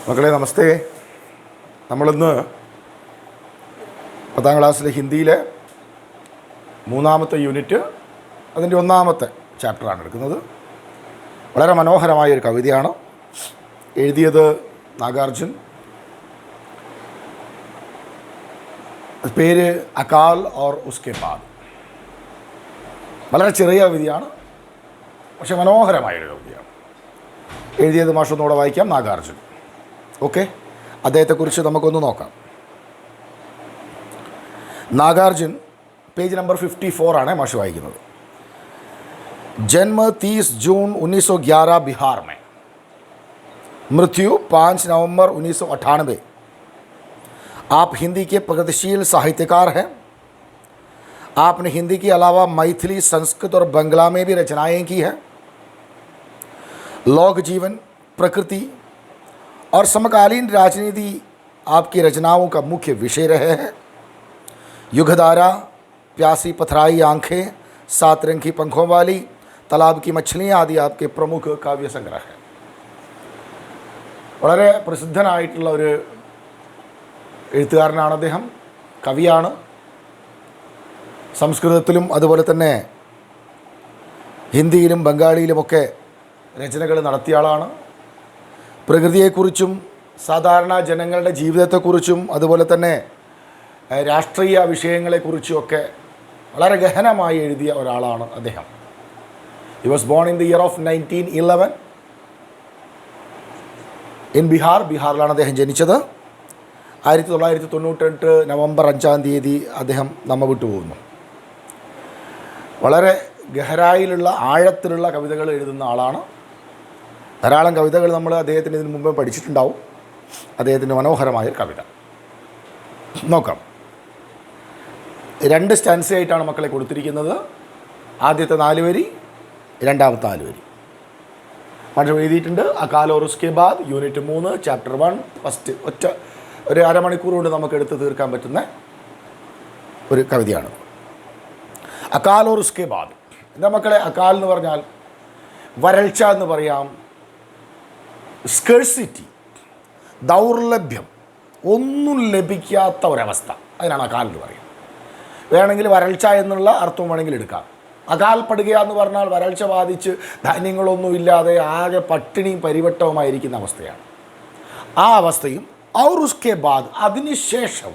മക്കളെ നമസ്തേ. നമ്മളിന്ന് 10ാം ക്ലാസ്സിലെ ഹിന്ദിയിലെ 3ാമത്തെ യൂണിറ്റ് അതിൻ്റെ 1ാമത്തെ ചാപ്റ്ററാണ് എടുക്കുന്നത്. വളരെ മനോഹരമായൊരു കവിതയാണ്. എഴുതിയത് നാഗാർജുൻ. പേര് അകാൽ ഓർ ഉസ്കെ ബാദ്. വളരെ ചെറിയ കവിതയാണ്, പക്ഷെ മനോഹരമായൊരു കവിതയാണ്. എഴുതിയത് മാഷൊന്നുകൂടെ വായിക്കാം. നാഗാർജുൻ. ഓക്കെ, അദ്ദേഹത്തെക്കുറിച്ച് നമുക്കൊന്ന് നോക്കാം. നാഗാർജുൻ പേജ് നമ്പർ 54 ആണ് മാഷ് വായിക്കുന്നത്. जन्म 30 जून 1911 बिहार में, मृत्यु 5 नवंबर 1998. आप हिंदी के प्रगतिशील साहित्यकार हैं. आपने हिंदी के अलावा मैथिली, संस्कृत और बंगला में भी रचनाएं की हैं. लोक जीवन, प्रकृति और समकालीन राजनीति आपकी रचनाओं का मुख्य विषय रहे हैं. युगधारा, प्यासी पथराई आंखें, 7 रंग की पंखों वाली, तालाब की मछलियाँ आदि आपके प्रमुख काव्य संग्रह है. വളരെ പ്രസിദ്ധനായിട്ടുള്ള ഒരു എഴുത്തുകാരനാണ് അദ്ദേഹം. കവിയാണ്. സംസ്കൃതത്തിലും അതുപോലെ തന്നെ ഹിന്ദിയിലും ബംഗാളിയിലുമൊക്കെ രചനകൾ നടത്തിയ ആളാണ്. പ്രകൃതിയെക്കുറിച്ചും സാധാരണ ജനങ്ങളുടെ ജീവിതത്തെക്കുറിച്ചും അതുപോലെ തന്നെ രാഷ്ട്രീയ വിഷയങ്ങളെക്കുറിച്ചുമൊക്കെ വളരെ ഗഹനമായി എഴുതിയ ഒരാളാണ് അദ്ദേഹം. He was born in the year of 1911 in Bihar. ബിഹാറിലാണ് അദ്ദേഹം ജനിച്ചത്. 1998 നവംബർ 5-ാം തീയതി അദ്ദേഹം നമ്മ വിട്ടുപോകുന്നു. വളരെ ഗഹരായിലുള്ള ആഴത്തിലുള്ള കവിതകൾ എഴുതുന്ന ആളാണ്. ധാരാളം കവിതകൾ നമ്മൾ അദ്ദേഹത്തിന് ഇതിനു മുമ്പ് പഠിച്ചിട്ടുണ്ടാവും. അദ്ദേഹത്തിൻ്റെ മനോഹരമായ കവിത നോക്കാം. 2 സ്റ്റാൻസയായിട്ടാണ് മക്കളെ കൊടുത്തിരിക്കുന്നത്. ആദ്യത്തെ 4 വരി, രണ്ടാമത്തെ 4 വരി. പക്ഷേ എഴുതിയിട്ടുണ്ട്. Akal or ഉസ്കെ ബാദ്, unit 3, chapter 1, first. ഒരു അരമണിക്കൂർ കൊണ്ട് നമുക്ക് എടുത്ത് തീർക്കാൻ പറ്റുന്ന ഒരു കവിതയാണ് അകാൽ ഓർ ഉസ്കെ ബാദ്. എന്താ മക്കളെ അകാൽ എന്ന് പറഞ്ഞാൽ? വരൾച്ച എന്ന് പറയാം, സ്കേഴ്സിറ്റി, ദൗർലഭ്യം, ഒന്നും ലഭിക്കാത്ത ഒരവസ്ഥ. അതിനാണ് അകാൽ എന്ന് പറയുന്നത്. വേണമെങ്കിൽ വരൾച്ച എന്നുള്ള അർത്ഥം വേണമെങ്കിൽ എടുക്കാം. അകാൽ പടുക എന്ന് പറഞ്ഞാൽ വരൾച്ച ബാധിച്ച് ധാന്യങ്ങളൊന്നുമില്ലാതെ ആകെ പട്ടിണിയും പരിവട്ടവുമായിരിക്കുന്ന അവസ്ഥയാണ്. ആ അവസ്ഥയും ഔർ ഉസ്കെ ബാദ്, അതിനുശേഷം,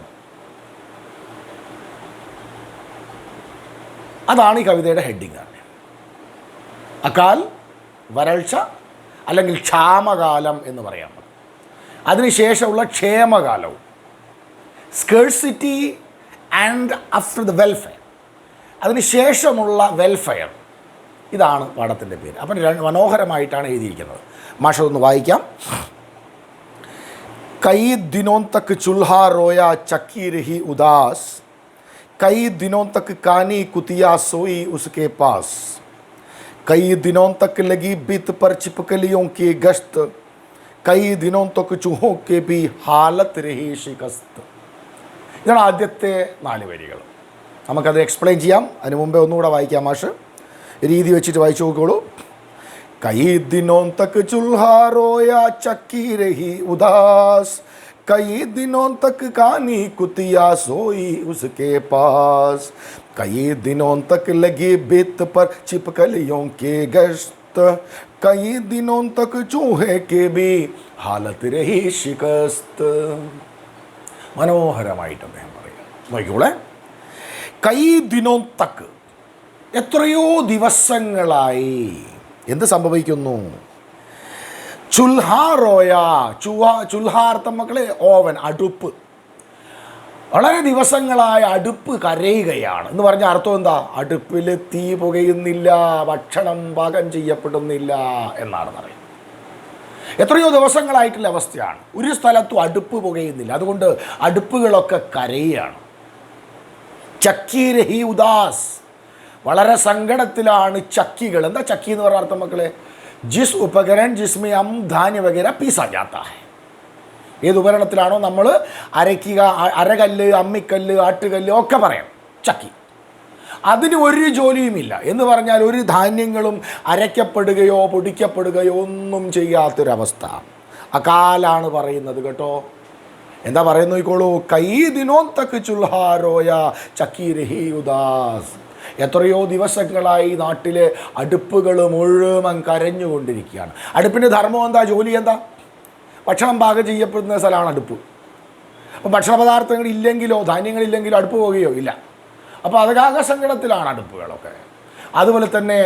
അതാണ് ഈ കവിതയുടെ ഹെഡിങ്. അകാൽ, വരൾച്ച അല്ലെങ്കിൽ ക്ഷാമകാലം എന്ന് പറയാം. അതിനുശേഷമുള്ള ക്ഷേമകാലവും, scarcity and after the welfare, അതിനുശേഷമുള്ള വെൽഫെയർ. ഇതാണ് പാഠത്തിൻ്റെ പേര്. അപ്പം മനോഹരമായിട്ടാണ് എഴുതിയിരിക്കുന്നത്. മാഷ ഒന്ന് വായിക്കാം. कई दिनों तक चूल्हा रोया, चक्की रही उदास. कई दिनों तक कानी कुतिया सोई उसके पास. कई दिनों तक लगी बीत पर छिपकलियों की गश्त. कई दिनों तक चूहों के भी हालत रही शिकस्त. ഇതാണ് ആദ്യത്തെ 4 വരികൾ. നമുക്കത് എക്സ്പ്ലെയിൻ ചെയ്യാം. അതിന് മുമ്പേ ഒന്നുകൂടെ വായിക്കാം. മാഷ് രീതി വെച്ചിട്ട് വായിച്ചു നോക്കിക്കോളൂ. कई दिनों तक चूल्हा रोया, चक्की रही उदास. कई दिनों तक कानी कुतिया सोई उसके पास. कई दिनों तक लगी भित्त पर छिपकलियों के गश्त. कई दिनों तक चूहे के भी हालत रही शिकस्त. മനോഹരമായിട്ട് അദ്ദേഹം പറയാം. നോക്കിക്കോളെ. കൈ ദിനോ തക്ക്, എത്രയോ ദിവസങ്ങളായി എന്ത് സംഭവിക്കുന്നു? ചുൽഹാ റോയ, ചുൽഹാർത്ഥം മക്കളെ ഓവൻ, അടുപ്പ്. വളരെ ദിവസങ്ങളായ അടുപ്പ് കരയുകയാണ് എന്ന് പറഞ്ഞ അർത്ഥം എന്താ? അടുപ്പിൽ തീ പുകയുന്നില്ല, ഭക്ഷണം പാകം ചെയ്യപ്പെടുന്നില്ല എന്നാണ് പറയുന്നത്. എത്രയോ ദിവസങ്ങളായിട്ടുള്ള അവസ്ഥയാണ്. ഒരു സ്ഥലത്തും അടുപ്പ് പുകയുന്നില്ല. അതുകൊണ്ട് അടുപ്പുകളൊക്കെ കരയുകയാണ്. ചക്കി രഹി ഉദാസ്, വളരെ സങ്കടത്തിലാണ് ചക്കികൾ. എന്താ ചക്കി എന്ന് പറഞ്ഞ അർത്ഥം മക്കളെ? ജിസ് ഉപകരൺ ജിസ്മേ ഹം ധാന്യ വഗേര പീസാ ജാത്താ ഹൈ. ഏത് ഉപകരണത്തിലാണോ നമ്മൾ അരയ്ക്കുക, അരകല്ല്, അമ്മിക്കല്ല്, ആട്ടുകല്ല് ഒക്കെ പറയാം, ചക്കി. അതിന് ഒരു ജോലിയുമില്ല എന്ന് പറഞ്ഞാൽ ഒരു ധാന്യങ്ങളും അരയ്ക്കപ്പെടുകയോ പൊടിക്കപ്പെടുകയോ ഒന്നും ചെയ്യാത്തൊരവസ്ഥ. അകാലാണ് പറയുന്നത് കേട്ടോ. എന്താ പറയുന്നു നോക്കിക്കോളൂ. കൈ ദിനോം തക്ക് ചുൽഹാരോയ ചക്കി രഹി ഉദാസ്. എത്രയോ ദിവസങ്ങളായി നാട്ടിലെ അടുപ്പുകൾ മുഴുവൻ കരഞ്ഞുകൊണ്ടിരിക്കുകയാണ്. അടുപ്പിൻ്റെ ധർമ്മം എന്താ? ജോലി എന്താ? ഭക്ഷണം പാകം ചെയ്യപ്പെടുന്ന സ്ഥലമാണ് അടുപ്പ്. അപ്പോൾ ഭക്ഷണ പദാർത്ഥങ്ങൾ ഇല്ലെങ്കിലോ ധാന്യങ്ങളില്ലെങ്കിലോ അടുപ്പ് പോകുകയോ ഇല്ല. അപ്പോൾ അതൊക്കെ സങ്കടത്തിലാണ് അടുപ്പുകളൊക്കെ. അതുപോലെ തന്നെ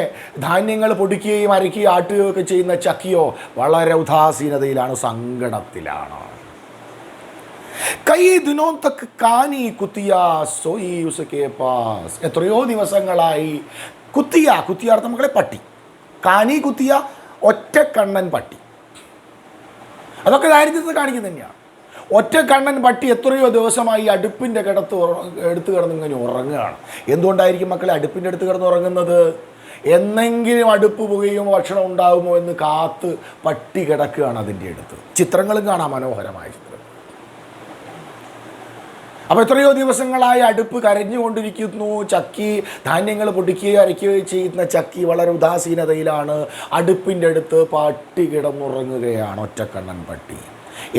ധാന്യങ്ങൾ പൊടിക്കുകയും അരയ്ക്കുകയും ആട്ടുകയും ഒക്കെ ചെയ്യുന്ന ചക്കിയോ വളരെ ഉദാസീനതയിലാണ്, സങ്കടത്തിലാണ്. കൈ ദിനോം തക്ക് കാനി കുത്തിയ സോയി ഉസ്കെ പാസ്. എത്രയോ ദിവസങ്ങളായി കുത്തിയ അർത്ഥം മക്കളെ പട്ടി. കാനി കുത്തിയ ഒറ്റക്കണ്ണൻ പട്ടി. അതൊക്കെ ദാരിദ്ര്യത്തെ കാണിക്കുന്നത് തന്നെയാണ്. ഒറ്റക്കണ്ണൻ പട്ടി എത്രയോ ദിവസമായി അടുപ്പിൻ്റെ എടുത്ത് കിടന്ന് ഇങ്ങനെ ഉറങ്ങുകയാണ്. എന്തുകൊണ്ടായിരിക്കും മക്കളെ അടുപ്പിൻ്റെ അടുത്ത് കിടന്ന് ഉറങ്ങുന്നത്? എന്നെങ്കിലും അടുപ്പ് പുകയുമോ ഭക്ഷണം ഉണ്ടാകുമോ എന്ന് കാത്ത് പട്ടി കിടക്കുകയാണ് അതിൻ്റെ അടുത്ത്. ചിത്രങ്ങളും കാണാം, മനോഹരമായ ചിത്രം. അപ്പോൾ എത്രയോ ദിവസങ്ങളായി അടുപ്പ് കരഞ്ഞുകൊണ്ടിരിക്കുന്നു. ചക്കി ധാന്യങ്ങൾ പൊടിക്കുകയോ അരയ്ക്കുകയോ ചെയ്യുന്ന ചക്കി വളരെ ഉദാസീനതയിലാണ്. അടുപ്പിൻ്റെ അടുത്ത് പട്ടി കിടന്നുറങ്ങുകയാണ്, ഒറ്റക്കണ്ണൻ പട്ടി.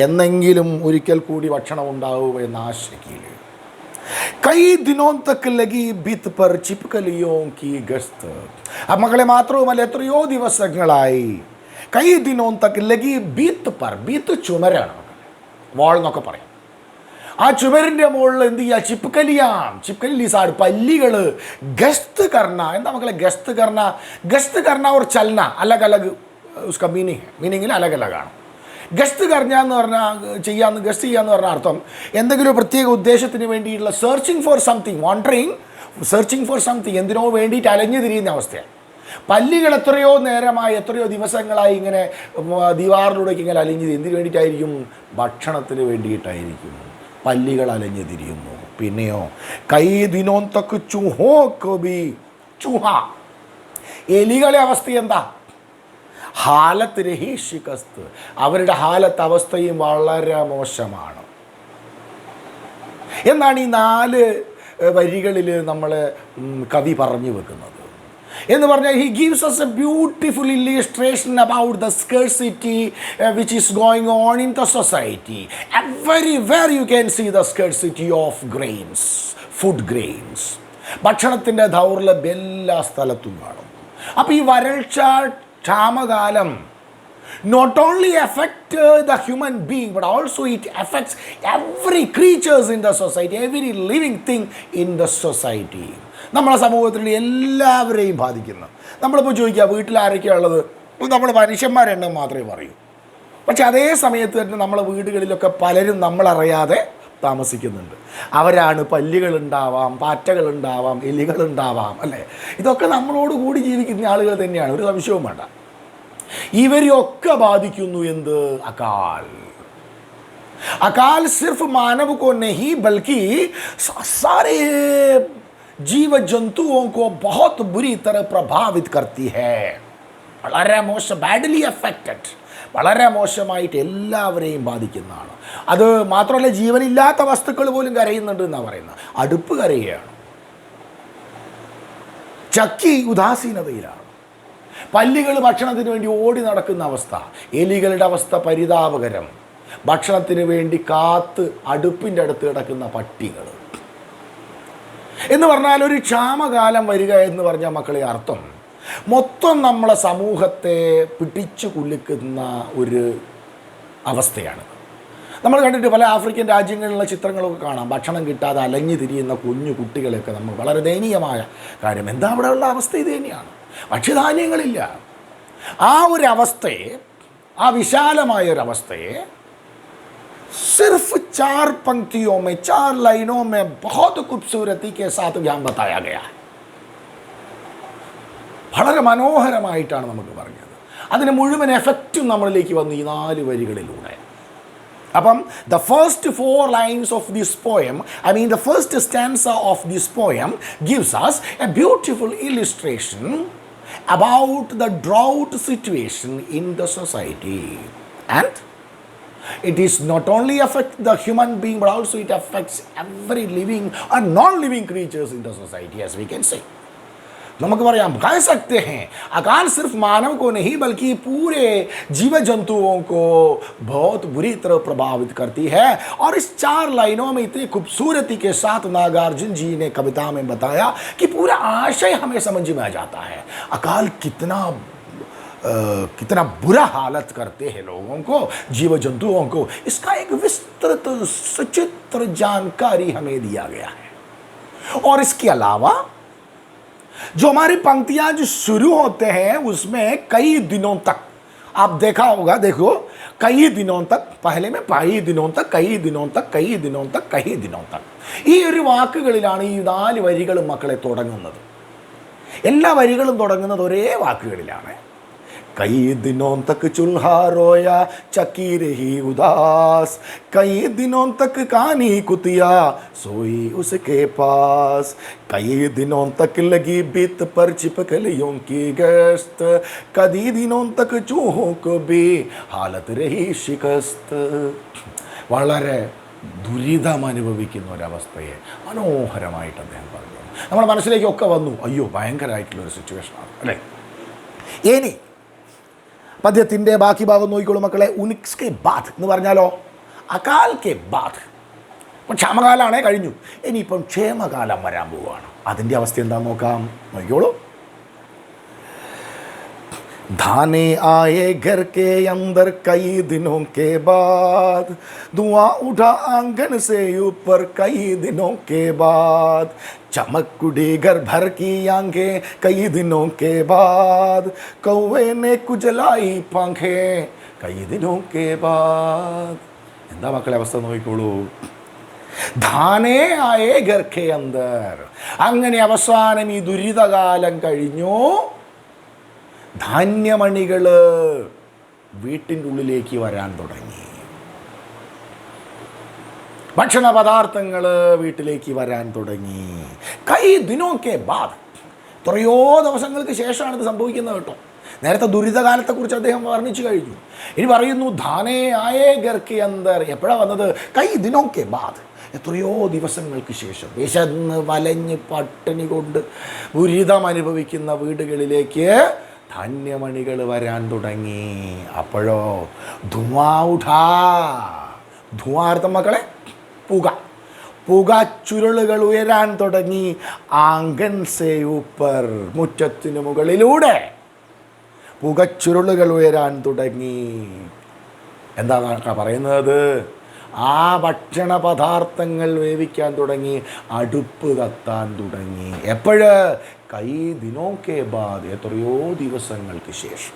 എന്നെങ്കിലും ഒരിക്കൽ കൂടി ഭക്ഷണം ഉണ്ടാവുക എന്ന ആശയ്ക്കയിൽ. കൈ ദിനോം തക്ക് ലഗി ഭിത്ത് പർ ചിപ്കലിയോ കി ഗസ്ത്. മക്കളെ മാത്രവുമല്ല, എത്രയോ ദിവസങ്ങളായി കൈ ദിനോം തക്ക് ലഗി ഭിത്ത് പർ. ഭിത്ത് ചുമരാണ്, വാൾ എന്നൊക്കെ പറയും. ആ ചുമരിൻ്റെ മുകളിൽ എന്ത് ചെയ്യുക? ചിപ്കലി ലിസാഡ്, പല്ലികൾ. ഗസ്ത് കർണ. എന്താ മക്കളെ ഗസ്ത് കർണ? ഗസ്ത് കർണ ഒരു ചലന അലഗ് അലഗ് ഉസ്ക മീനിങ്ങിൽ അലഗ് അലഗാണ്. ഗസ്റ്റ് കർഞ്ഞാന്ന് പറഞ്ഞാൽ ഗസ്റ്റ് ചെയ്യാന്ന് പറഞ്ഞ അർത്ഥം എന്തെങ്കിലും പ്രത്യേക ഉദ്ദേശത്തിന് വേണ്ടിയിട്ടുള്ള searching for something, wandering, searching for something, എന്തിനോ വേണ്ടിയിട്ട് അലഞ്ഞു തിരിയുന്ന അവസ്ഥയാണ്. പല്ലികൾ എത്രയോ നേരമായി, എത്രയോ ദിവസങ്ങളായി ഇങ്ങനെ ദിവാറിലൂടെയൊക്കെ ഇങ്ങനെ അലഞ്ഞു. എന്തിനു വേണ്ടിയിട്ടായിരിക്കും? ഭക്ഷണത്തിന് വേണ്ടിയിട്ടായിരിക്കും പല്ലികൾ അലഞ്ഞു തിരിയുന്നു. പിന്നെയോ കൈ ദിനോം തക്ക് ചൂഹോ കബി ചൂഹ. എലികളെ അവസ്ഥ എന്താ? ഹാലത്ത് രഹി ശികസ്ത്. അവരുടെ ഹാലത്ത് അവസ്ഥയും വളരെ മോശമാണ് എന്നാണ് ഈ 4 വരികളിൽ നമ്മൾ കവി പറഞ്ഞു വെക്കുന്നത്. എന്ന് പറഞ്ഞാൽ he gives us a beautiful illustration about the scarcity which is going on in the society. Everywhere you can see the scarcity of grains, food grains. ഭക്ഷണത്തിൻ്റെ ദൗർലഭ്യം എല്ലാ സ്ഥലത്തും കാണും. അപ്പോൾ ഈ വരൾച്ച, ക്ഷാമകാലം not only affect the human being but also it affects every creatures in the society, every living thing in the society. നമ്മളെ സമൂഹത്തിൽ എല്ലാവരെയും ബാധിക്കുന്നു. നമ്മളിപ്പോൾ ചോദിക്കുക വീട്ടിൽ ആരൊക്കെയാണ് ഉള്ളത്? നമ്മൾ മനുഷ്യന്മാരെണ്ണം മാത്രമേ പറയൂ. പക്ഷെ അതേ സമയത്ത് തന്നെ നമ്മളെ വീടുകളിലൊക്കെ പലരും നമ്മളറിയാതെ താമസിക്കുന്നുണ്ട്. അവരാണ് പല്ലികളുണ്ടാവാം, പാറ്റകളുണ്ടാവാം, എലികളുണ്ടാവാം, അല്ലേ? ഇതൊക്കെ നമ്മളോട് കൂടി ജീവിക്കുന്ന ആളുകൾ തന്നെയാണ്, ഒരു സംശയവും വേണ്ട. ഇവരെയൊക്കെ ബാധിക്കുന്നു എന്ത്? അകാൽ. अकाल सिर्फ मानव को नहीं बल्कि सारे जीव जंतुओं को बहुत बुरी तरह प्रभावित करती है. വളരെ മോശം, ബാഡ്ലി അഫക്റ്റഡ്, വളരെ മോശമായിട്ട് എല്ലാവരെയും ബാധിക്കുന്നതാണ്. അത് മാത്രമല്ല, ജീവനില്ലാത്ത വസ്തുക്കൾ പോലും കരയുന്നുണ്ട് എന്നാണ് പറയുന്നത്. അടുപ്പ് കരയുകയാണ്, ചക്കി ഉദാസീനതയിലാണ്, പല്ലികൾ ഭക്ഷണത്തിന് വേണ്ടി ഓടി നടക്കുന്ന അവസ്ഥ, എലികളുടെ അവസ്ഥ പരിതാപകരം, ഭക്ഷണത്തിന് വേണ്ടി കാത്ത് അടുപ്പിൻ്റെ അടുത്ത് കിടക്കുന്ന പട്ടികൾ എന്ന് പറഞ്ഞാൽ ഒരു ക്ഷാമകാലം വരിക എന്ന് പറഞ്ഞാൽ മക്കളെ അർത്ഥം മൊത്തം നമ്മളെ സമൂഹത്തെ പിടിച്ചു കുലുക്കുന്ന ഒരു അവസ്ഥയാണ്. നമ്മൾ കണ്ടിട്ട് പല ആഫ്രിക്കൻ രാജ്യങ്ങളിലുള്ള ചിത്രങ്ങളൊക്കെ കാണാം. ഭക്ഷണം കിട്ടാതെ അലഞ്ഞു തിരിയുന്ന കുഞ്ഞു കുട്ടികളെയൊക്കെ നമ്മൾ വളരെ ദയനീയമായ കാര്യം. എന്താ അവിടെയുള്ള അവസ്ഥ? ഇത് തന്നെയാണ്, ഭക്ഷ്യധാന്യങ്ങളില്ല. ആ ഒരു അവസ്ഥയെ, ആ വിശാലമായ ഒരു അവസ്ഥയെ सिर्फ 4 पंक्तियों में, 4 लाइनों में बहुत खूबसूरती के साथ यहाँ बताया गया है. വളരെ മനോഹരമായിട്ടാണ് നമുക്ക് പറഞ്ഞത്. അതിന് മുഴുവൻ എഫക്റ്റും നമ്മളിലേക്ക് വന്നു ഈ 4 വരികളിലൂടെ. അപ്പം the first 4 lines of this poem, the first stanza of this poem gives us a beautiful illustration about the drought situation in the society. And it is not only affect the human being but also it affects every living or non-living creatures in the society, as we can say. നമുക്ക് പറയാം कह सकते हैं अकाल सिर्फ मानव को नहीं बल्कि पूरे जीव जंतुओं को बहुत बुरी तरह प्रभावित करती है। और इस 4 लाइनों में इतनी खूबसूरती के साथ नागार्जुन जी ने कविता में बताया कि पूरा आशय हमें समझ में आ जाता है। अकाल कितना बुरा हालत करते हैं लोगों को, जीव जंतुओं को, इसका एक विस्तृत सचित्र जानकारी हमें दिया गया है। और इसके अलावा जो हमारी पंक्तियां जो शुरू होते हैं उसमें कई दिनों तक आप देखा होगा, देखो कई दिनों तक, पहले में कई दिनों तक, कई दिनों तक, कई दिनों तक, कई दिनों तक, ഈ ഒരു വാക്കുകളിലാണ് ഈ 4 വരികളും മക്കളെ തുടങ്ങുന്നത്. എല്ലാ വരികളും തുടങ്ങുന്നത് ഒരേ വാക്കുകളിലാണ്. कई दिनों तक चूल्हा रोया चकी रही उदास, कई दिनों तक कानी कुतिया सोई उसके पास, कई दिनों तक लगी बीत पर छिपकलियों की गश्त, कई दिनों तक चूहों को भी हालत रही शिकस्त. വളരെ ദുരിതം അനുഭവിക്കുന്ന ഒരവസ്ഥയെ മനോഹരമായിട്ട് അദ്ദേഹം പറഞ്ഞു. നമ്മുടെ മനസ്സിലേക്കൊക്കെ വന്നു, അയ്യോ ഭയങ്കരമായിട്ടുള്ളൊരു സിറ്റുവേഷനാണ് അല്ലേ. ഇനി പദ്യത്തിൻ്റെ ബാക്കി ഭാഗം നോക്കിക്കോളൂ മക്കളെ. ഉനിക്സ് കെ ബാദ് എന്ന് പറഞ്ഞാലോ അകാൽ കെ ബാദ്. ഇപ്പം ക്ഷാമകാലമാണേ കഴിഞ്ഞു, ഇനിയിപ്പം ക്ഷേമകാലം വരാൻ പോവുകയാണ്. അതിൻ്റെ അവസ്ഥ എന്താണെന്ന് നോക്കാം, നോക്കിക്കോളൂ. धाने आए घर के अंदर कई दिनों के बाद, धुआं उठा आंगन से ऊपर कई दिनों के बाद, चमक उड़ी घर भर की आंखें कई दिनों के बाद, कौवे ने कुचलाई पंखें कई दिनों के बाद. എന്താ മക്കളെ അവസ്ഥ നോക്കിക്കോളൂ. ധാനേ ആയേ ഘർ കെ അന്തർ. അങ്ങനെ അവസാനം ഈ ദുരിതകാലം കഴിഞ്ഞു. ധാന്യമണികൾ വീട്ടിൻ്റെ ഉള്ളിലേക്ക് വരാൻ തുടങ്ങി. ഭക്ഷണ പദാർത്ഥങ്ങൾ വീട്ടിലേക്ക് വരാൻ തുടങ്ങി. കൈ ദിനോക്കെ ബാദ്. എത്രയോ ദിവസങ്ങൾക്ക് ശേഷമാണ് ഇത് സംഭവിക്കുന്നത് കേട്ടോ. നേരത്തെ ദുരിതകാലത്തെക്കുറിച്ച് അദ്ദേഹം വർണ്ണിച്ചു കഴിഞ്ഞു. ഇനി പറയുന്നു ധാനേ ആയേ ഗർക്കെ അന്തർ. എപ്പോഴാണ് വന്നത്? കൈ ദിനോക്കെ ബാദ്. എത്രയോ ദിവസങ്ങൾക്ക് ശേഷം വിശന്ന് വലഞ്ഞ് പട്ടിണി കൊണ്ട് ദുരിതം അനുഭവിക്കുന്ന വീടുകളിലേക്ക് ധാന്യമണികൾ വരാൻ തുടങ്ങി. അപ്പോഴോ ധുവാർത്ഥം മക്കളെ പുക, പുക ചുരുളുകൾ ഉയരാൻ തുടങ്ങി. ആംഗൻ സേ ഊപ്പർ, മുറ്റത്തിനു മുകളിലൂടെ പുകച്ചുരുളുകൾ ഉയരാൻ തുടങ്ങി. എന്താണ് പറയുന്നത്? ആ ഭക്ഷണ പദാർത്ഥങ്ങൾ വേവിക്കാൻ തുടങ്ങി, അടുപ്പ് കത്താൻ തുടങ്ങി. എപ്പോഴ്? കൈ ദിനോക്കെ ബാദ്. എത്രയോ ദിവസങ്ങൾക്ക് ശേഷം.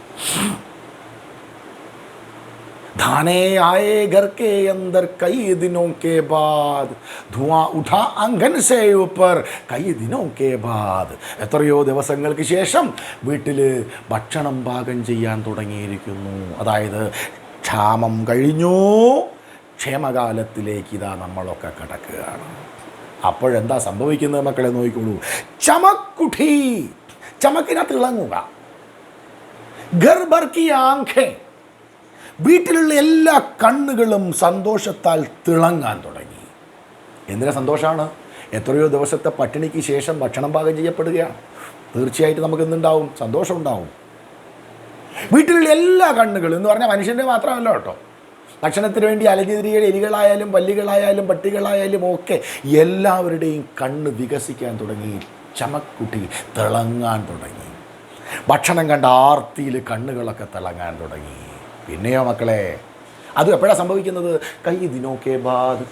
धाने आए घर के अंदर कई दिनों के बाद, धुआं उठा आंगन से ऊपर कई दिनों के बाद. എത്രയോ ദിവസങ്ങൾക്ക് ശേഷം വീട്ടിൽ ഭക്ഷണം പാകം ചെയ്യാൻ തുടങ്ങിയിരിക്കുന്നു. അതായത് ക്ഷാമം കഴിഞ്ഞു, ക്ഷേമകാലത്തിലേക്ക് ഇതാ നമ്മളൊക്കെ കിടക്കുകയാണ്. അപ്പോഴെന്താ സംഭവിക്കുന്നത് മക്കളെ നോക്കിക്കോളൂ. ചമക്കുഠി, ചമക്കിനകത്ത് തിളങ്ങുക. ഗർഭർ കി ആംഖേ, വീട്ടിലുള്ള എല്ലാ കണ്ണുകളും സന്തോഷത്താൽ തിളങ്ങാൻ തുടങ്ങി. എന്തിനാ സന്തോഷമാണ്? എത്രയോ ദിവസത്തെ പട്ടിണിക്ക് ശേഷം ഭക്ഷണം പാകം ചെയ്യപ്പെടുകയാണ്. തീർച്ചയായിട്ടും നമുക്ക് എന്തുണ്ടാവും? സന്തോഷം ഉണ്ടാവും. വീട്ടിലുള്ള എല്ലാ കണ്ണുകളും എന്ന് പറഞ്ഞാൽ മനുഷ്യൻ്റെ മാത്രമല്ല കേട്ടോ. ഭക്ഷണത്തിന് വേണ്ടി അലഞ്ഞിരിയ എലികളായാലും പല്ലികളായാലും പട്ടികളായാലും ഒക്കെ എല്ലാവരുടെയും കണ്ണ് വികസിക്കാൻ തുടങ്ങി. ചമക്കുട്ടി തിളങ്ങാൻ തുടങ്ങി. ഭക്ഷണം കണ്ട ആർത്തിയിൽ കണ്ണുകളൊക്കെ തിളങ്ങാൻ തുടങ്ങി. പിന്നെയോ മക്കളെ, അത് എപ്പോഴാണ് സംഭവിക്കുന്നത്? കൈ ദിനോക്കെ ബാദ്.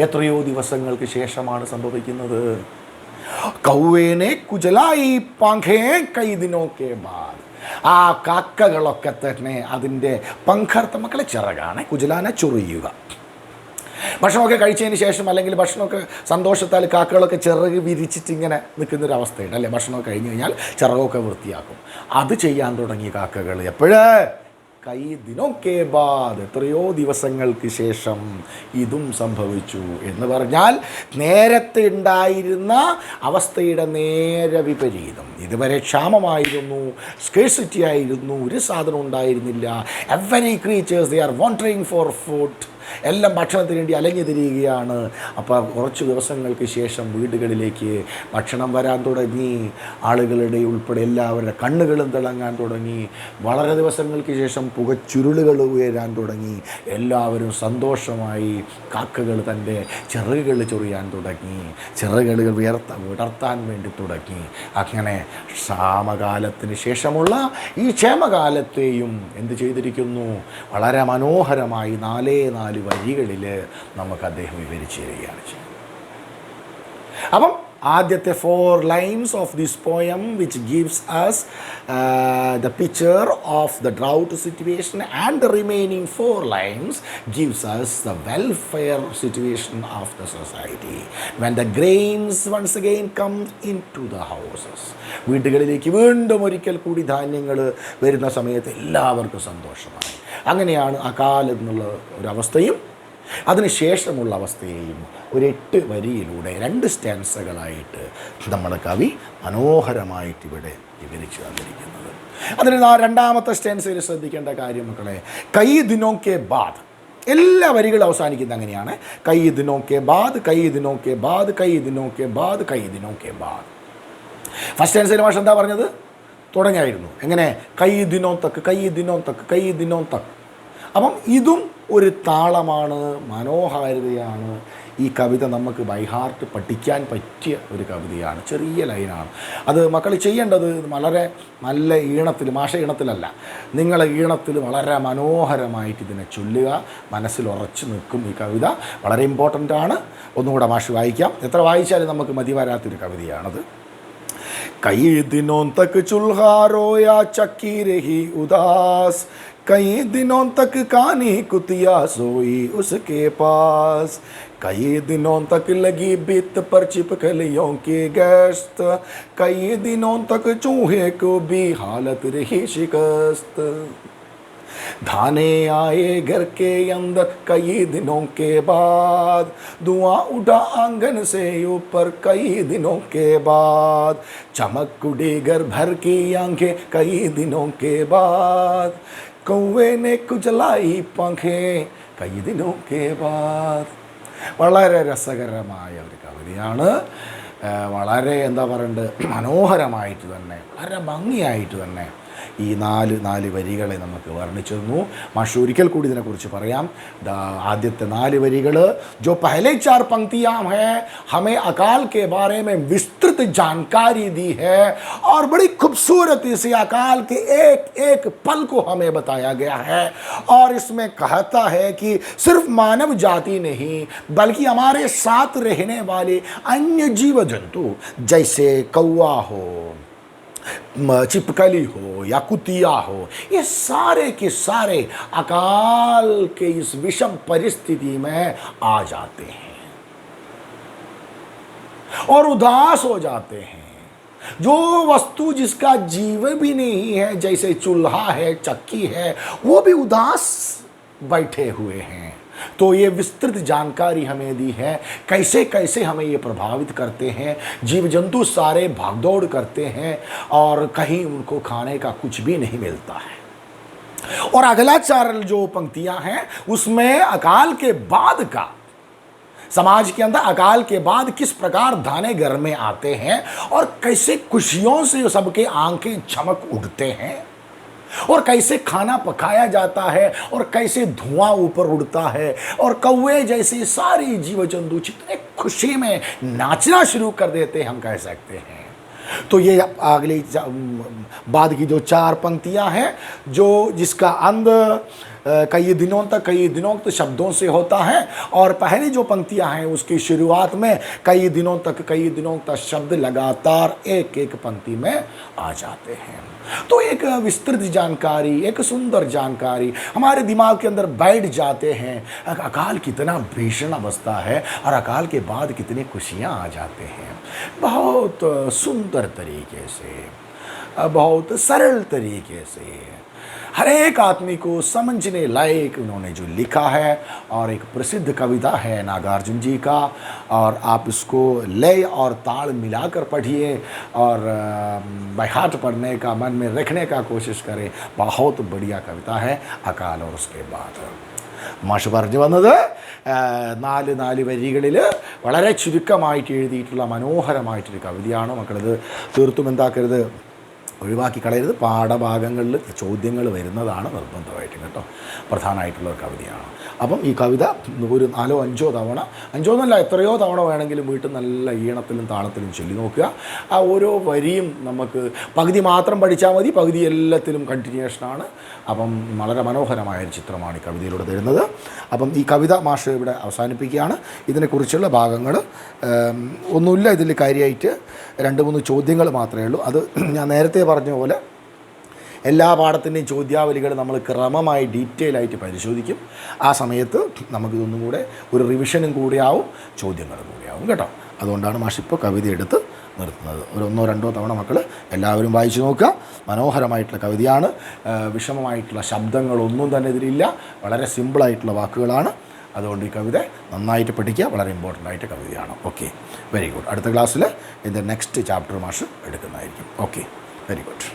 എത്രയോ ദിവസങ്ങൾക്ക് ശേഷമാണ് സംഭവിക്കുന്നത്. കൗവേനെ കുജലായി പാഖേ കൈ ദിനോക്കെ ബാദ്. ആ കാക്കകളൊക്കെ തന്നെ അതിൻ്റെ പങ്കർത്ത മക്കളെ ചിറകാണ്. കുജലാനെ ചൊറിയുക. ഭക്ഷണമൊക്കെ കഴിച്ചതിന് ശേഷം അല്ലെങ്കിൽ ഭക്ഷണമൊക്കെ സന്തോഷത്താൽ കാക്കകളൊക്കെ ചിറക് വിരിച്ചിട്ട് ഇങ്ങനെ നിൽക്കുന്നൊരവസ്ഥയുണ്ട് അല്ലേ. ഭക്ഷണമൊക്കെ കഴിഞ്ഞ് കഴിഞ്ഞാൽ ചിറകൊക്കെ വൃത്തിയാക്കും. അത് ചെയ്യാൻ തുടങ്ങി കാക്കകൾ. എപ്പോഴേ? കൈ ദിനോക്കെ ബാദ്, എത്രയോ ദിവസങ്ങൾക്ക് ശേഷം ഇതും സംഭവിച്ചു എന്ന് പറഞ്ഞാൽ നേരത്തെ ഉണ്ടായിരുന്ന അവസ്ഥയുടെ നേരെ വിപരീതം. ഇതുവരെ ക്ഷാമമായിരുന്നു, സ്കേഴ്സിറ്റി ആയിരുന്നു, ഒരു സാധനം ഉണ്ടായിരുന്നില്ല. Every creatures they are wandering for food, എല്ലാം ഭക്ഷണത്തിന് വേണ്ടി അലഞ്ഞു തിരിയുകയാണ്. അപ്പോൾ കുറച്ച് ദിവസങ്ങൾക്ക് ശേഷം വീടുകളിലേക്ക് ഭക്ഷണം വരാൻ തുടങ്ങി. ആളുകളുടെ ഉൾപ്പെടെ എല്ലാവരുടെ കണ്ണുകളും തിളങ്ങാൻ തുടങ്ങി. വളരെ ദിവസങ്ങൾക്ക് ശേഷം പുകച്ചുരുളുകൾ ഉയരാൻ തുടങ്ങി. എല്ലാവരും സന്തോഷമായി. കാക്കകൾ തൻ്റെ ചിറകുകൾ ചൊറിയാൻ തുടങ്ങി, ചിറകുകൾ വിടർത്താൻ വേണ്ടി തുടങ്ങി. അങ്ങനെ ക്ഷാമകാലത്തിന് ശേഷമുള്ള ഈ ക്ഷേമകാലത്തെയും എന്ത് ചെയ്തിരിക്കുന്നു? വളരെ മനോഹരമായി 4 വരികളിൽ നമുക്ക് അദ്ദേഹം വിവരിച്ചു തരികയാണ് ചെയ്യുന്നത്. അപ്പം ആദ്യത്തെ 4 lines of this poem which gives us the picture of the drought situation, and the remaining 4 lines gives us the welfare situation of the society when the grains once again come into the houses. വീടുകളിലേക്ക് വീണ്ടും ഒരിക്കൽ കൂടി ധാന്യങ്ങൾ വരുന്ന സമയത്ത് എല്ലാവർക്കും സന്തോഷമായി. അങ്ങനെയാണ് അകാലം എന്നുള്ള ഒരവസ്ഥയും അതിനുശേഷമുള്ള അവസ്ഥയെയും ഒരു 8 വരിയിലൂടെ 2 സ്റ്റാൻസകളായിട്ട് നമ്മുടെ കവി മനോഹരമായിട്ട് ഇവിടെ വിവരിച്ചു തന്നിരിക്കുന്നത്. അതിൽ രണ്ടാമത്തെ സ്റ്റാൻസയിൽ ശ്രദ്ധിക്കേണ്ട കാര്യം മക്കളെ, കൈ ദിനോക്കെ ബാദ്. എല്ലാ വരികളും അവസാനിക്കുന്നത് അങ്ങനെയാണ്. കൈ ദിനോക്കെ ബാദ്, കൈ ദിനോക്കെ ബാദ്, കൈ ദിനോക്കെ ബാദ്, കൈ ദിനോക്കെ ബാദ്. ഫസ്റ്റ് സ്റ്റാൻസയിൽ മാഷ് എന്താ പറഞ്ഞത്? തുടങ്ങിയായിരുന്നു എങ്ങനെ? കൈ ദിനോ തക്ക്, കൈ ദിനോ തക്ക്, കൈ ദിനോ തക്ക്. അപ്പം ഇതും ഒരു താളമാണ്, മനോഹാരിതയാണ്. ഈ കവിത നമുക്ക് ബൈഹാർട്ട് പഠിക്കാൻ പറ്റിയ ഒരു കവിതയാണ്. ചെറിയ ലൈനാണ്. അത് മക്കൾ ചെയ്യേണ്ടത് വളരെ നല്ല ഈണത്തിൽ, മാഷ ഈണത്തിലല്ല, നിങ്ങളെ ഈണത്തിൽ വളരെ മനോഹരമായിട്ട് ഇതിനെ ചൊല്ലുക. മനസ്സിൽ ഉറച്ചു നിൽക്കും ഈ കവിത. വളരെ ഇമ്പോർട്ടൻ്റ് ആണ്. ഒന്നുകൂടെ മാഷ് വായിക്കാം. എത്ര വായിച്ചാലും നമുക്ക് മതി വരാത്തൊരു കവിതയാണത്. कई दिनों तक चूल्हा रोया, चक्की रही उदास, कई दिनों तक कानी कुतिया सोई उसके पास, कई दिनों तक लगी बित पर छिपकलियों की गश्त, कई दिनों तक चूहे को भी हालत रही शिकस्त, धाने आए घर के अंदर कई दिनों के बाद, धुआं उठा आंगन से ऊपर कई दिनों के बाद, चमक उड़ी घर भर की आंखें कई दिनों के बाद, कौवे ने कुचलाई पंखें कई दिनों के बाद. വളരെ രസകരമായ ഒരു കവിതയാണ്. വളരെ എന്താ പറയണ്ടത്, മനോഹരമായിട്ട് തന്നെ, വളരെ ഭംഗിയായിട്ട് തന്നെ ഈ 4 വരികളെ നമുക്ക് വർണ്ണിച്ചിരുന്നു. മാഷ് ഒരിക്കൽ കൂടി ഇതിനെക്കുറിച്ച് പറയാം. ആദ്യത്തെ 4 വരികൾ, जो पहले 4 पंक्तियां हैं हमें अकाल के बारे में विस्तृत जानकारी दी है और बड़ी खूबसूरती से अकाल के एक पल को हमें बताया गया है. और इसमें कहता है कि सिर्फ मानव जाति नहीं बल्कि हमारे साथ रहने वाले अन्य जीव जंतु जैसे कौवा हो, छिपकली हो या कुतिया हो, ये सारे के सारे अकाल के इस विषम परिस्थिति में आ जाते हैं और उदास हो जाते हैं. जो वस्तु जिसका जीवन भी नहीं है, जैसे चूल्हा है, चक्की है, वो भी उदास बैठे हुए हैं. तो ये विस्तृत जानकारी हमें दी है कैसे कैसे हमें ये प्रभावित करते हैं. जीव जंतु सारे भागदौड़ करते हैं और कहीं उनको खाने का कुछ भी नहीं मिलता है. और अगला 4 जो पंक्तियां हैं उसमें अकाल के बाद का, समाज के अंदर अकाल के बाद किस प्रकार दाने घर में आते हैं और कैसे खुशियों से सबके आंखें चमक उठते हैं और कैसे खाना पकाया जाता है और कैसे धुआं ऊपर उड़ता है और कौवे जैसे सारी जीव जंतु जितने खुशी में नाचना शुरू कर देते हम कह सकते हैं. तो ये अगली बाद की जो 4 पंक्तियां हैं, जो जिसका अंत कई दिनों तक शब्दों से होता है और पहली जो पंक्तियां हैं उसकी शुरुआत में कई दिनों तक शब्द लगातार एक पंक्ति में आ जाते हैं. तो एक विस्तृत जानकारी, एक सुंदर जानकारी हमारे दिमाग के अंदर बैठ जाते हैं. अकाल कितना भीषण अवस्था है और अकाल के बाद कितनी खुशियाँ आ जाते हैं. बहुत सुंदर तरीके से, बहुत सरल तरीके से हर एक आदमी को समझने लायक उन्होंने जो लिखा है, और एक प्रसिद्ध कविता है नागार्जुन जी का, और आप इसको लय और ताल मिलाकर पढ़िए और बाय हार्ट पढ़ने का, मन में रखने का कोशिश करें। बहुत बढ़िया कविता है अकाल और उसके बाद। മാഷ് പറഞ്ഞു വന്നത് 4 വരികളിൽ വളരെ ചുരുക്കമായിട്ട് എഴുതിയിട്ടുള്ള മനോഹരമായിട്ടൊരു കവിതയാണ്. മക്കളിത് തീർത്തും എന്താക്കരുത്, ഒഴിവാക്കി കളയരുത്. പാഠഭാഗങ്ങളിൽ ചോദ്യങ്ങൾ വരുന്നതാണ് നിർബന്ധമായിട്ടും കേട്ടോ. പ്രധാനമായിട്ടുള്ള ഒരു കവിതയാണ്. അപ്പം ഈ കവിത ഒരു 4-5 തവണ, 5 എന്നല്ല എത്രയോ തവണ വേണമെങ്കിലും വീട്ടിൽ നല്ല ഈണത്തിലും താളത്തിലും ചൊല്ലി നോക്കുക. ആ ഓരോ വരിയും നമുക്ക് പകുതി മാത്രം പഠിച്ചാൽ മതി, പകുതി എല്ലാത്തിലും കണ്ടിന്യൂഷനാണ്. അപ്പം വളരെ മനോഹരമായൊരു ചിത്രമാണ് ഈ കവിതയിലൂടെ തരുന്നത്. അപ്പം ഈ കവിത മാഷ് ഇവിടെ അവസാനിപ്പിക്കുകയാണ്. ഇതിനെക്കുറിച്ചുള്ള ഭാഗങ്ങൾ ഒന്നുമില്ല ഇതിൽ കാര്യമായിട്ട്, 2-3 ചോദ്യങ്ങൾ മാത്രമേ ഉള്ളൂ. അത് ഞാൻ നേരത്തെ പറഞ്ഞ പോലെ എല്ലാ പാഠത്തിൻ്റെയും ചോദ്യാവലികൾ നമ്മൾ ക്രമമായി ഡീറ്റെയിൽ ആയിട്ട് പരിശോധിക്കും. ആ സമയത്ത് നമുക്കിതൊന്നും കൂടെ ഒരു റിവിഷനും കൂടിയാവും, ചോദ്യങ്ങളും കൂടിയാവും കേട്ടോ. അതുകൊണ്ടാണ് മാഷിപ്പോൾ കവിത എടുത്ത് നിർത്തുന്നത്. ഒരു 1-2 തവണ മക്കൾ എല്ലാവരും വായിച്ചു നോക്കുക. മനോഹരമായിട്ടുള്ള കവിതയാണ്. വിഷമമായിട്ടുള്ള ശബ്ദങ്ങളൊന്നും തന്നെ ഇതിലില്ല. വളരെ സിമ്പിളായിട്ടുള്ള വാക്കുകളാണ്. അതുകൊണ്ട് ഈ കവിത നന്നായിട്ട് പഠിക്കുക. വളരെ ഇമ്പോർട്ടൻ്റ് ആയിട്ട് കവിതയാണ്. Okay, very good. അടുത്ത ക്ലാസ്സിൽ ഇതിൻ്റെ നെക്സ്റ്റ് ചാപ്റ്റർ മാഷ് എടുക്കുന്നതായിരിക്കും. Okay, very good.